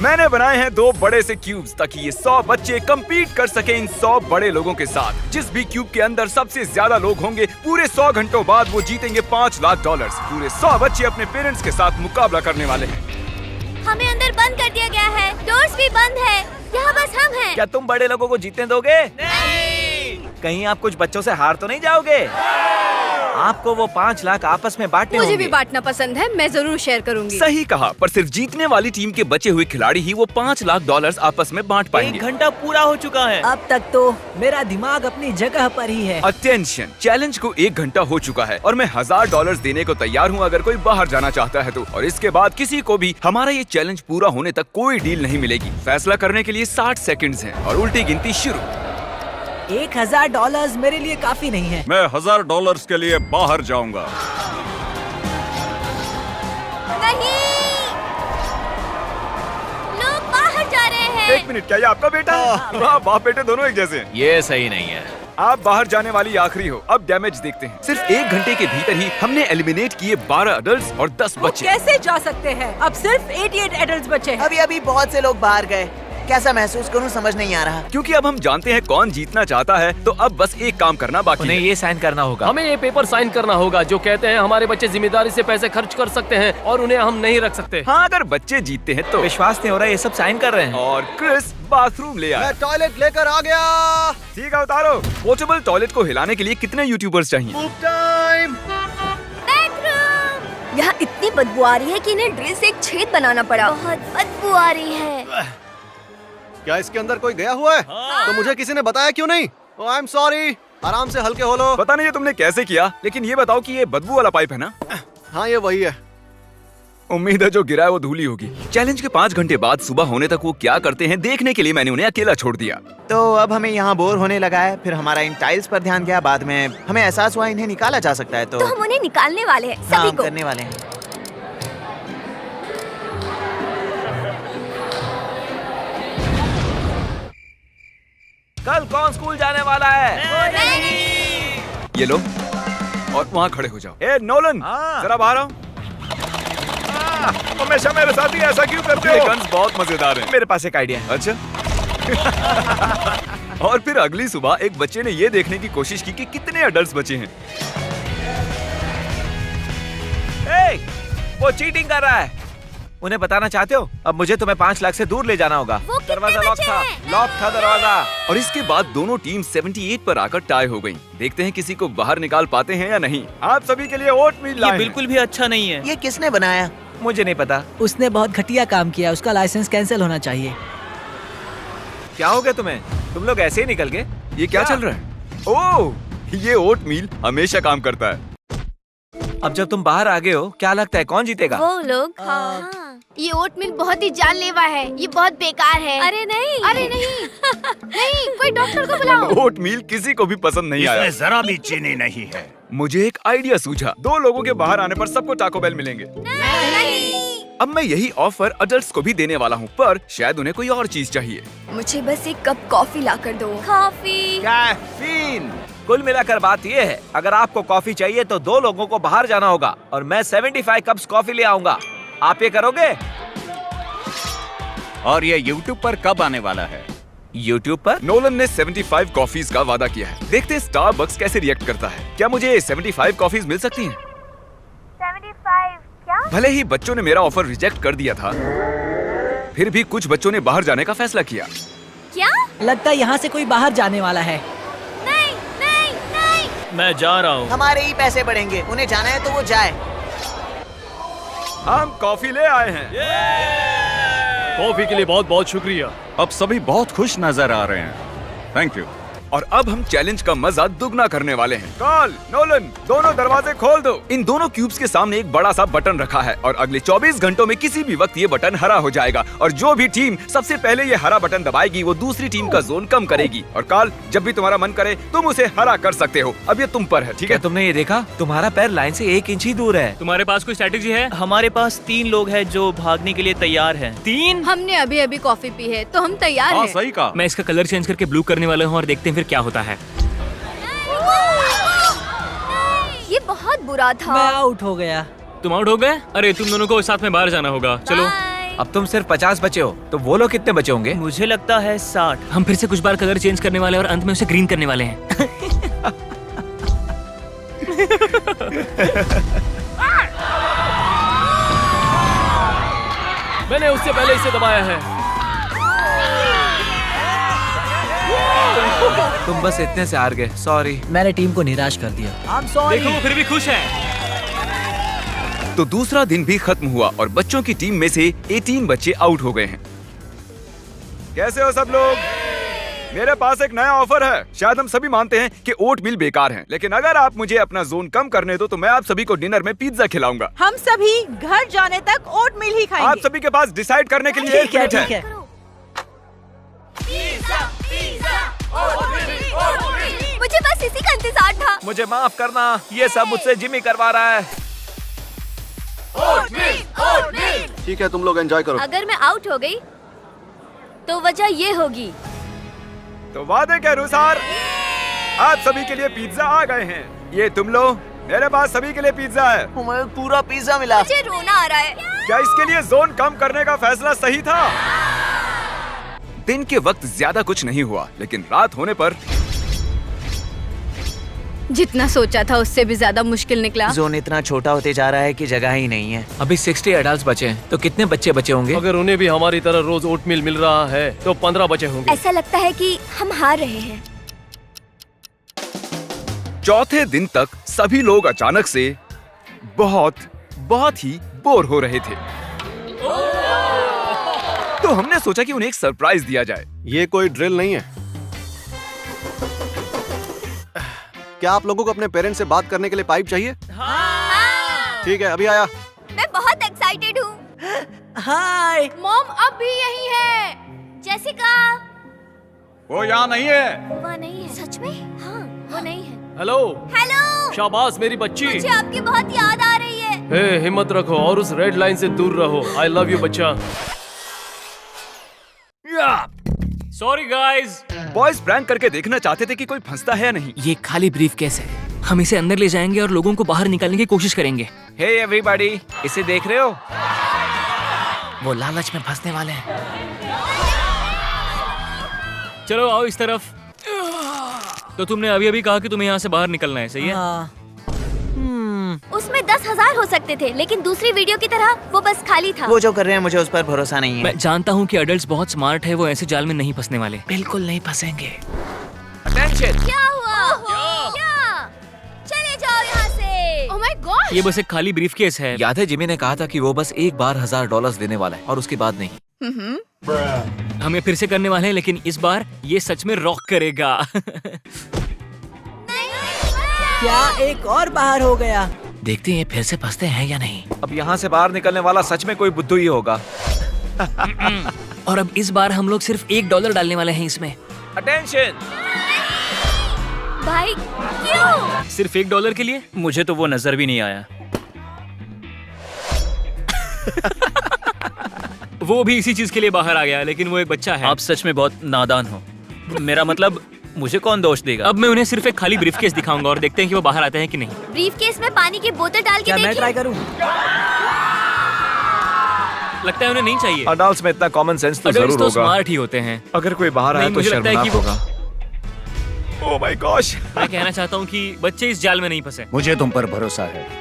मैंने बनाए हैं 2 बड़े से क्यूब्स ताकि ये 100 बच्चे compete कर सके इन 100 बड़े लोगों के साथ। जिस भी क्यूब के अंदर सबसे ज्यादा लोग होंगे पूरे 100 घंटों बाद वो जीतेंगे $5 लाख। पूरे 100 बच्चे अपने पेरेंट्स के साथ मुकाबला करने वाले हैं। हमें अंदर बंद कर दिया गया है, डोर्स भी बंद है, यहाँ बस हम हैं। क्या तुम बड़े लोगों को जीतने दोगे? नहीं। कहीं आप कुछ बच्चों से हार तो नहीं जाओगे? आपको वो 5 लाख आपस में बांटने होंगे। मुझे भी बांटना पसंद है, मैं जरूर शेयर करूंगी। सही कहा, पर सिर्फ जीतने वाली टीम के बचे हुए खिलाड़ी ही वो $5 लाख आपस में बांट पाएंगे। 1 घंटा पूरा हो चुका है। अब तक तो मेरा दिमाग अपनी जगह पर ही है। अटेंशन, चैलेंज को 1 घंटा हो चुका है और मैं $1000 देने को तैयार हूँ अगर कोई बाहर जाना चाहता है तो। और इसके बाद किसी को भी हमारा ये चैलेंज पूरा होने तक कोई डील नहीं मिलेगी। फैसला करने के लिए 60 सेकंड्स हैं और उल्टी गिनती शुरू। $1000 मेरे लिए काफी नहीं है। मैं $1000 के लिए बाहर जाऊंगा। नहीं, लोग बाहर जा रहे हैं। 1 मिनट, क्या ये आपका बेटा है? वाह, बाप बेटे दोनों एक जैसे हैं। ये सही नहीं है। आप बाहर जाने वाली आखिरी हो। अब डैमेज देखते हैं। सिर्फ 1 घंटे के भीतर ही हमने एलिमिनेट किए 12 अडल्ट और 10 वो बच्चे। कैसे जा सकते हैं? अब सिर्फ 88 एडल्ट बचे हैं। अभी बहुत से लोग बाहर गए। कैसा महसूस करूं समझ नहीं आ रहा। क्योंकि अब हम जानते हैं कौन जीतना चाहता है तो अब बस एक काम करना बाकी उन्हें है। ये साइन करना होगा। हमें ये पेपर साइन करना होगा जो कहते हैं हमारे बच्चे जिम्मेदारी से पैसे खर्च कर सकते हैं और उन्हें हम नहीं रख सकते। हाँ, अगर बच्चे जीतते हैं तो। विश्वास नहीं हो रहा, ये सब साइन कर रहे हैं। और क्रिस बाथरूम ले आया। टॉयलेट लेकर आ गया। ठीक है, उतारो। पोर्टेबल टॉयलेट को हिलाने के लिए कितने यूट्यूबर्स चाहिए? बेडरूम। यहाँ इतनी बदबू आ रही है कि इन्हें ड्रिल से एक छेद बनाना पड़ा। बहुत बदबू आ रही है। क्या इसके अंदर कोई गया हुआ है? तो मुझे किसी ने बताया क्यों नहीं? I am sorry. आराम से हल्के हो लो। पता नहीं ये तुमने कैसे किया, लेकिन ये बताओ कि ये बदबू वाला पाइप है ना? हाँ, ये वही है। उम्मीद है जो गिरा है वो धूली होगी। चैलेंज के 5 घंटे बाद सुबह होने तक वो क्या करते हैं देखने के लिए मैंने उन्हें अकेला छोड़ दिया। तो अब हमें यहाँ बोर होने लगा है। फिर हमारा इन टाइल्स पर ध्यान गया। बाद में हमें एहसास हुआ इन्हें निकाला जा सकता है। तो हम उन्हें निकालने वाले हैं, हाँ, सभी हम को। करने वाले हैं। कल कौन स्कूल जाने वाला है? ये लो और वहाँ खड़े हो जाओ। ए नोलन, हाँ। जरा बाहर आओ। हमेशा मेरे साथ ही ऐसा क्यों करते हो? ये गन्स बहुत मजेदार हैं। मेरे पास एक आइडिया है। अच्छा। और फिर अगली सुबह एक बच्चे ने ये देखने की कोशिश की कि कितने अडल्ट्स बचे हैं। ए, वो चीटिंग कर रहा है। उन्हें बताना चाहते हो? अब मुझे तुम्हें 5 लाख से दूर ले जाना होगा। वो कितने दरवाजा लॉक बचे था। हैं? लॉक था दरवाजा। और इसके बाद दोनों टीम 78 पर आकर टाई हो गयी। देखते हैं किसी को बाहर निकाल पाते हैं या नहीं। आप सभी के लिए ओटमील लाए हैं। बिल्कुल भी अच्छा नहीं है। ये किसने बनाया? मुझे नहीं पता। उसने बहुत घटिया काम किया। उसका लाइसेंस कैंसिल होना चाहिए। क्या हो गया तुम्हें? तुम लोग ऐसे ही निकल गए? ये क्या चल रहा है? ओह, ये ओटमील हमेशा काम करता है। अब जब तुम बाहर आ गए हो, क्या लगता है कौन जीतेगा? वो लोग। हाँ। ये ओटमील बहुत ही जानलेवा है। ये बहुत बेकार है। अरे नहीं, अरे नहीं। नहीं, कोई डॉक्टर को बुलाओ। ओटमील किसी को भी पसंद नहीं आया। जरा भी चीनी नहीं है। मुझे एक आइडिया सूझा। 2 लोगों के बाहर आने पर सबको टाको बेल मिलेंगे। नहीं। अब मैं यही ऑफर अडल्ट्स को भी देने वाला हूँ, पर शायद उन्हें कोई और चीज चाहिए। मुझे बस एक कप कॉफी ला कर दो। कॉफी। कैफीन। कुल मिलाकर बात ये है, अगर आपको कॉफी चाहिए तो 2 लोगों को बाहर जाना होगा और मैं 75 कप्स कॉफी ले आऊंगा। आप ये करोगे? और ये YouTube पर कब आने वाला है? YouTube पर? नोलन ने 75 कॉफीज का वादा किया है। देखते हैं स्टारबक्स कैसे रिएक्ट करता है। क्या मुझे 75 कॉफीज मिल सकती हैं? 75 क्या? भले ही बच्चों ने मेरा ऑफर रिजेक्ट कर दिया था, फिर भी कुछ बच्चों ने बाहर जाने का फैसला किया। क्या? लगता है यहाँ से कोई बाहर जाने वाला है। नहीं, नहीं, नहीं। मैं जा रहा हूँ। हमारे ही पैसे बढ़ेंगे। उन्हें जाना है तो वो जाए। हम कॉफी ले आए हैं। कॉफी के लिए बहुत बहुत शुक्रिया। अब सभी बहुत खुश नजर आ रहे हैं। Thank you. और अब हम चैलेंज का मजा दुगना करने वाले हैं। कार्ल, नोलन, दोनों दरवाजे खोल दो। इन दोनों क्यूब्स के सामने एक बड़ा सा बटन रखा है और अगले 24 घंटों में किसी भी वक्त ये बटन हरा हो जाएगा और जो भी टीम सबसे पहले ये हरा बटन दबाएगी वो दूसरी टीम का जोन कम करेगी। और कार्ल, जब भी तुम्हारा मन करे तुम उसे हरा कर सकते हो। अब ये तुम पर है, ठीक क्या है? तुमने ये देखा? तुम्हारा पैर लाइन से 1 इंच ही दूर है। तुम्हारे पास कोई स्ट्रेटेजी है? हमारे पास 3 लोग हैं जो भागने के लिए तैयार हैं। 3? हमने अभी अभी कॉफी पी है तो हम तैयार हाँ, हैं। सही कहा। मैं इसका कलर चेंज करके ब्लू करने वाला हूँ और देखते हैं फिर क्या होता है। ये बहुत बुरा था। मैं आउट हो गया। तुम आउट हो गए? अरे तुम दोनों को साथ में बाहर जाना होगा। चलो। Bye. अब तुम सिर्फ 50 बचे हो, तो वो लोग कितने बचे होंगे? मुझे लगता है 60। हम फिर से कुछ बार कलर चेंज करने वाले हैं और अंत में उसे ग्रीन करने वाले हैं। मैंने उससे पहले इसे दबाया है। तुम बस इतने से हार गए, सॉरी। मैंने टीम को निराश कर दिया। I'm sorry। देखो वो फिर भी खुश है। तो दूसरा दिन भी खत्म हुआ और बच्चों की टीम में से 18 बच्चे आउट हो गए हैं। कैसे हो सब लोग? मेरे पास एक नया ऑफर है। शायद हम सभी मानते हैं कि ओट मिल बेकार है, लेकिन अगर आप मुझे अपना जोन कम करने दो तो मैं आप सभी को डिनर में पिज्जा खिलाऊंगा। हम सभी घर जाने तक ओट मिल ही खाएंगे। आप सभी के पास डिसाइड करने के लिए 1 मिनट है। ठीक है। मुझे बस इसी का इंतजार था। मुझे माफ करना, ये सब मुझसे जिमी करवा रहा है। ठीक है, तुम लोग एंजॉय करो। अगर मैं आउट हो गई तो वजह ये होगी। तो वादे के अनुसार आप सभी के लिए पिज्जा आ गए हैं। ये तुम लो, मेरे पास सभी के लिए पिज्जा है। हमें पूरा पिज्जा मिला। मुझे रोना आ रहा है। क्या इसके लिए जोन कम करने का फैसला सही था? दिन के वक्त ज्यादा कुछ नहीं हुआ, लेकिन रात होने पर जितना सोचा था उससे भी ज्यादा मुश्किल निकला। जोन इतना छोटा होते जा रहा है कि जगह ही नहीं है। अभी 60 एडल्ट्स बचे हैं, तो कितने बच्चे बचे होंगे? अगर उन्हें भी हमारी तरह रोज ओटमील मिल रहा है तो 15 बचे होंगे। ऐसा लगता है कि हम हार रहे हैं। चौथे दिन तक सभी लोग अचानक से बहुत ही बोर हो रहे थे। तो हमने सोचा कि उन्हें एक सरप्राइज दिया जाए। ये कोई ड्रिल नहीं है। क्या आप लोगों को अपने पेरेंट्स से बात करने के लिए पाइप चाहिए? ठीक है, अभी आया। मैं बहुत एक्साइटेड हूँ। हाय। मॉम अब भी यही है। जेसिका वो यहाँ नहीं है। वो नहीं है। सच में? हाँ, वो नहीं है। हेलो। हेलो। शाबाश मेरी बच्ची। मुझे आपकी बहुत याद आ रही है। हे, हिम्मत रखो और उस रेड लाइन से दूर रहो। आई लव यू बच्चा। Sorry guys. बॉयज प्रैंक करके देखना चाहते थे कि कोई फंसता है या नहीं। ये खाली ब्रीफकेस है। हम इसे अंदर ले जाएंगे और लोगों को बाहर निकालने की कोशिश करेंगे। हे एवरीबॉडी, इसे देख रहे हो? वो लालच में फंसने वाले हैं। चलो आओ इस तरफ। तो तुमने अभी अभी कहा कि तुम्हें यहाँ से बाहर निकलना है, सही है? हाँ। उसमें 10,000 हो सकते थे, लेकिन दूसरी वीडियो की तरह वो बस खाली था। वो जो कर रहे हैं मुझे उस पर भरोसा नहीं है। मैं जानता हूँ कि अडल्ट्स बहुत स्मार्ट है, वो ऐसे जाल में नहीं फंसने वाले। बिल्कुल नहीं फंसेंगे। अटेंशन। क्या हुआ? क्या? चले जाओ यहाँ से। Oh my God. ये बस एक खाली ब्रीफकेस है। याद है जिमी ने कहा था कि वो बस एक बार $1000 देने वाला है और उसके बाद नहीं। हम ये फिर से करने वाले हैं, लेकिन इस बार ये सच में रॉक करेगा। क्या एक और बाहर हो गया? देखते हैं फिर से फंसते हैं या नहीं। अब यहाँ से बाहर निकलने वाला सच में कोई बुद्धू ही होगा। और अब इस बार हम लोग सिर्फ $1 डालने वाले हैं इसमें। अटेंशन। भाई क्यों? सिर्फ $1 के लिए? मुझे तो वो नजर भी नहीं आया। वो भी इसी चीज के लिए बाहर आ गया, लेकिन वो एक बच्चा है। आप सच में बहुत नादान हो। मेरा मतलब मुझे कौन दोष देगा? अब मैं उन्हें सिर्फ एक खाली ब्रीफकेस दिखाऊंगा और देखते हैं कि वो बाहर आते हैं कि नहीं। ब्रीफकेस में पानी की बोतल डाल के क्या मैं देखिए। ट्राई करूं? लगता है उन्हें नहीं चाहिए। अडल्ट्स में इतना कॉमन सेंस तो अडल्ट्स जरूर तो होगा। स्मार्ट ही होते हैं। अगर कोई बाहर आया नहीं, तो मुझे लगता है शर्मनाक कि वो- होगा। Oh my gosh. मैं कहना चाहता हूँ कि बच्चे इस जाल में नहीं फंसे। मुझे तुम पर भरोसा है।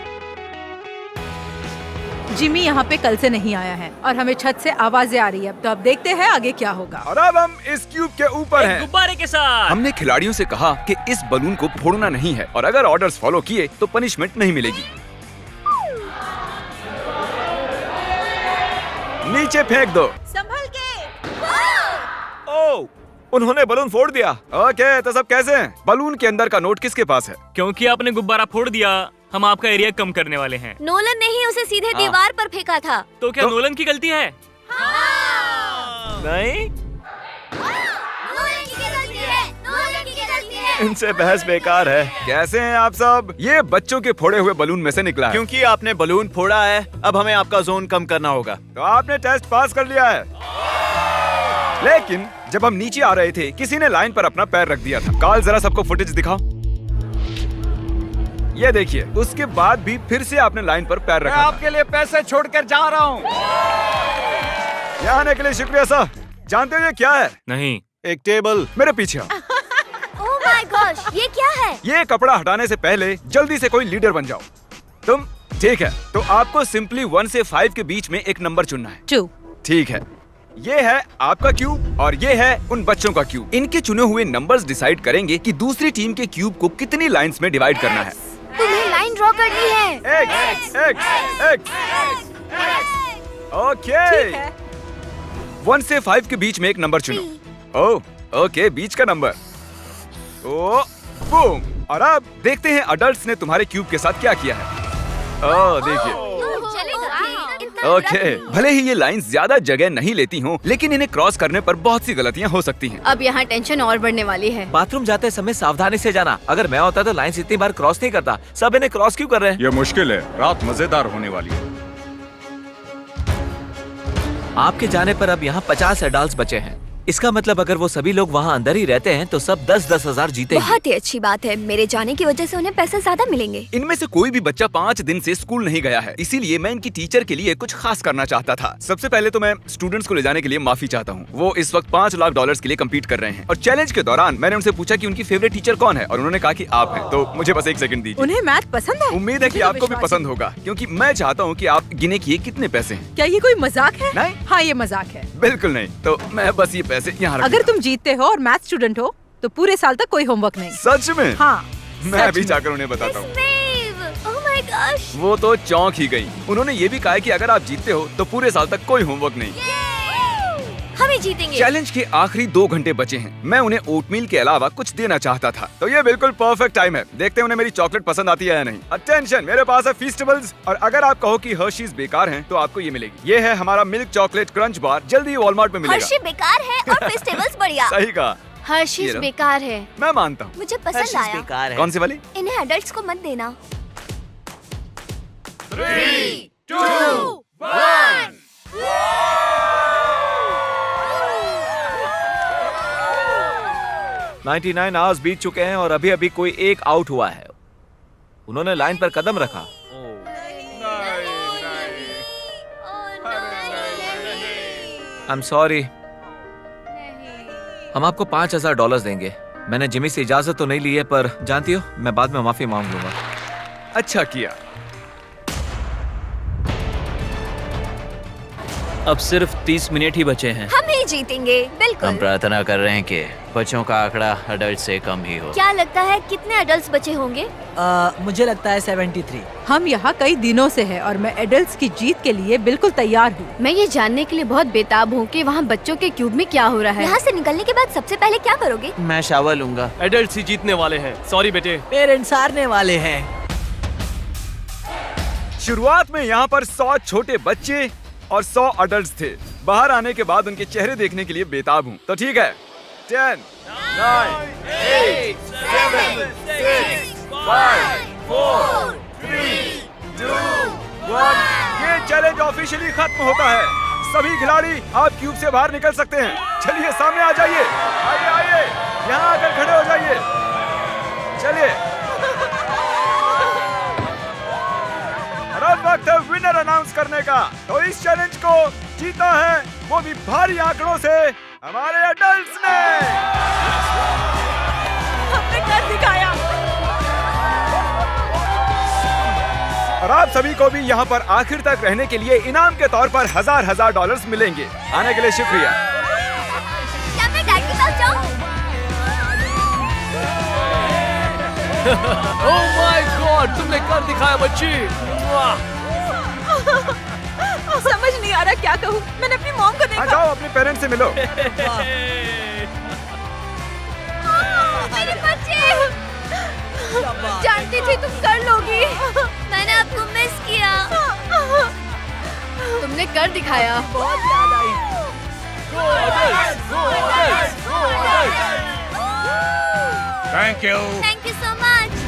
जिमी यहाँ पे कल से नहीं आया है और हमें छत से आवाजें आ रही है। तो अब देखते हैं आगे क्या होगा। और अब हम इस क्यूब के ऊपर हैं। गुब्बारे के साथ। हमने खिलाड़ियों से कहा कि इस बलून को फोड़ना नहीं है और अगर ऑर्डर्स फॉलो किए तो पनिशमेंट नहीं मिलेगी। नीचे फेंक दो। संभल के। ओह, उन्होंने बलून फोड़ दिया। ओके, तो सब कैसे हैं? बलून के अंदर का नोट किसके पास है? क्योंकि आपने गुब्बारा फोड़ दिया, हम आपका एरिया कम करने वाले हैं। नोलन ने ही उसे सीधे दीवार पर फेंका था। तो क्या नोलन की गलती है? नहीं, नोलन की गलती है। नोलन की गलती है। इनसे बहस बेकार है। कैसे हैं आप सब? ये बच्चों के फोड़े हुए बलून में से निकला है। क्योंकि आपने बलून फोड़ा है, अब हमें आपका जोन कम करना होगा। तो आपने टेस्ट पास कर लिया है। लेकिन जब हम नीचे आ रहे थे, किसी ने लाइन पर अपना पैर रख दिया था। कार्ल, जरा सबको फुटेज दिखाओ। ये देखिए, उसके बाद भी फिर से आपने लाइन पर पैर रखा था। आपके लिए पैसे छोड़कर जा रहा हूँ। यहाँ आने के लिए शुक्रिया सर। जानते हो ये क्या है? नहीं। एक टेबल। मेरे पीछे आओ। ओह माय गॉश, ये क्या है? ये कपड़ा हटाने से पहले जल्दी से कोई लीडर बन जाओ। तुम ठीक है, तो आपको सिंपली 1 से 5 के बीच में एक नंबर चुनना है। 2। ठीक है, ये है आपका क्यूब और ये है उन बच्चों का क्यूब। इनके चुने हुए नंबर्स डिसाइड करेंगे कि दूसरी टीम के क्यूब को कितनी लाइंस में डिवाइड करना है। तुम्हें लाइन ड्रॉ करनी है। X। ओके, 1 से 5 के बीच में एक नंबर चुनो। ओह ओके, बीच का नंबर। ओ बूम। और अब देखते हैं अडल्ट्स ने तुम्हारे क्यूब के साथ क्या किया है। ओह देखिए, ओके, भले ही ये लाइंस ज्यादा जगह नहीं लेती हों, लेकिन इन्हें क्रॉस करने पर बहुत सी गलतियां हो सकती हैं। अब यहाँ टेंशन और बढ़ने वाली है। बाथरूम जाते समय सावधानी से जाना। अगर मैं होता तो लाइंस इतनी बार क्रॉस नहीं करता। सब इन्हें क्रॉस क्यों कर रहे हैं? ये मुश्किल है, रात मजेदार होने वाली है। आपके जाने पर अब यहाँ 50 एडल्ट्स बचे हैं। इसका मतलब अगर वो सभी लोग वहाँ अंदर ही रहते हैं तो सब 10-10 हजार जीतेंगे। बहुत ही अच्छी बात है, मेरे जाने की वजह से उन्हें पैसे ज्यादा मिलेंगे। इनमें से कोई भी बच्चा 5 दिन से स्कूल नहीं गया है, इसीलिए मैं इनकी टीचर के लिए कुछ खास करना चाहता था। सबसे पहले तो मैं स्टूडेंट्स को ले जाने के लिए माफी चाहता हूँ। वो इस वक्त $5 लाख के लिए कम्पीट कर रहे हैं और चैलेंज के दौरान मैंने उनसे पूछा कि उनकी फेवरेट टीचर कौन है और उन्होंने कहा कि आप हैं। तो मुझे बस 1 सेकंड दीजिए। उन्हें मैथ पसंद है? उम्मीद है कि मुझे तो आपको भी विश्वास पसंद होगा, क्योंकि मैं चाहता हूँ कि आप गिने किए कितने पैसे हैं। क्या ये कोई मजाक है? नहीं। हाँ, ये मजाक है। बिल्कुल नहीं, तो मैं बस ये पैसे यहाँ रख अगर दूंगा। तुम जीतते हो और मैथ स्टूडेंट हो तो पूरे साल तक कोई होमवर्क नहीं। सच में? हाँ, मैं सच अभी में। जाकर उन्हें बताता हूँ। ओह माय गॉश, वो तो चौंक ही गई। उन्होंने ये भी कहा है कि अगर आप जीतते हो तो पूरे साल तक कोई होमवर्क नहीं। हम ही जीतेंगे। चैलेंज के आखिरी 2 घंटे बचे हैं। मैं उन्हें ओटमील के अलावा कुछ देना चाहता था, तो ये बिल्कुल परफेक्ट टाइम है। देखते हैं उन्हें मेरी चॉकलेट पसंद आती है या नहीं। अटेंशन, मेरे पास है फीस्टेबल्स, और अगर आप कहो कि हर्शीज बेकार हैं, तो आपको ये मिलेगी। ये है हमारा मिल्क चॉकलेट क्रंच बार, जल्दी वॉलमार्ट में मिलेगा। हर्षी बेकार है और फेस्टिवल्स बढ़िया। सही कहा, हर्षीज ये लो। बेकार है। मैं मानता हूँ। मुझे पसंद आया। कौन सी वाली? इन्हें एडल्ट्स को मत देना। 3, 2, 1। 99 आवर्स बीत चुके हैं और अभी अभी कोई एक आउट हुआ है। उन्होंने लाइन पर कदम रखा। I am sorry. हम आपको $5000 देंगे। मैंने जिमी से इजाजत तो नहीं ली है, पर जानती हो मैं बाद में माफी मांग लूंगा। अच्छा किया। अब सिर्फ 30 मिनट ही बचे हैं। हम ही जीतेंगे, बिल्कुल। हम प्रार्थना कर रहे हैं कि बच्चों का आंकड़ा अडल्ट से कम ही हो। क्या लगता है कितने एडल्ट्स बचे होंगे? मुझे लगता है 73। हम यहाँ कई दिनों से हैं और मैं एडल्ट्स की जीत के लिए बिल्कुल तैयार हूँ। मैं ये जानने के लिए बहुत बेताब हूँ कि वहाँ बच्चों के क्यूब में क्या हो रहा है। यहाँ से निकलने के बाद सबसे पहले क्या करोगे? मैं शावर लूंगा। एडल्ट्स ही जीतने वाले हैं। सॉरी बेटे। पेरेंट्स हारने वाले हैं। शुरुआत में यहाँ पर 100 छोटे बच्चे और 100 अडल्ट्स थे। बाहर आने के बाद उनके चेहरे देखने के लिए बेताब हूँ। तो ठीक है, 10, 9, 8, 7, 6, 5, 4, 3, 2, 1। ये चैलेंज ऑफिशियली खत्म होता है। सभी खिलाड़ी आप क्यूब से बाहर निकल सकते हैं। चलिए सामने आ जाइए। आइए आइए, यहाँ आकर खड़े हो जाइए। चलिए, अब वक्त है विनर अनाउंस करने का। तो इस चैलेंज को जीता है वो भी भारी आंकड़ों से हमारे एडल्ट्स ने। हमने कर दिखाया। और आप सभी को भी यहाँ पर आखिर तक रहने के लिए इनाम के तौर पर $1000 मिलेंगे। आने के लिए शुक्रिया। क्या मैं डैड के साथ जाऊँ? ओह माय गॉड, तुमने कर दिखाया बच्ची। समझ नहीं आ रहा क्या कहूँ। मैंने अपनी मॉम को हाँ, देखा। जाओ अपने पेरेंट्स से मिलो। मेरे बच्चे, जानती थी तुम कर लोगी। मैंने आपको मिस किया। तुमने कर दिखाया। बहुत याद आई। Thank you. Thank you so much.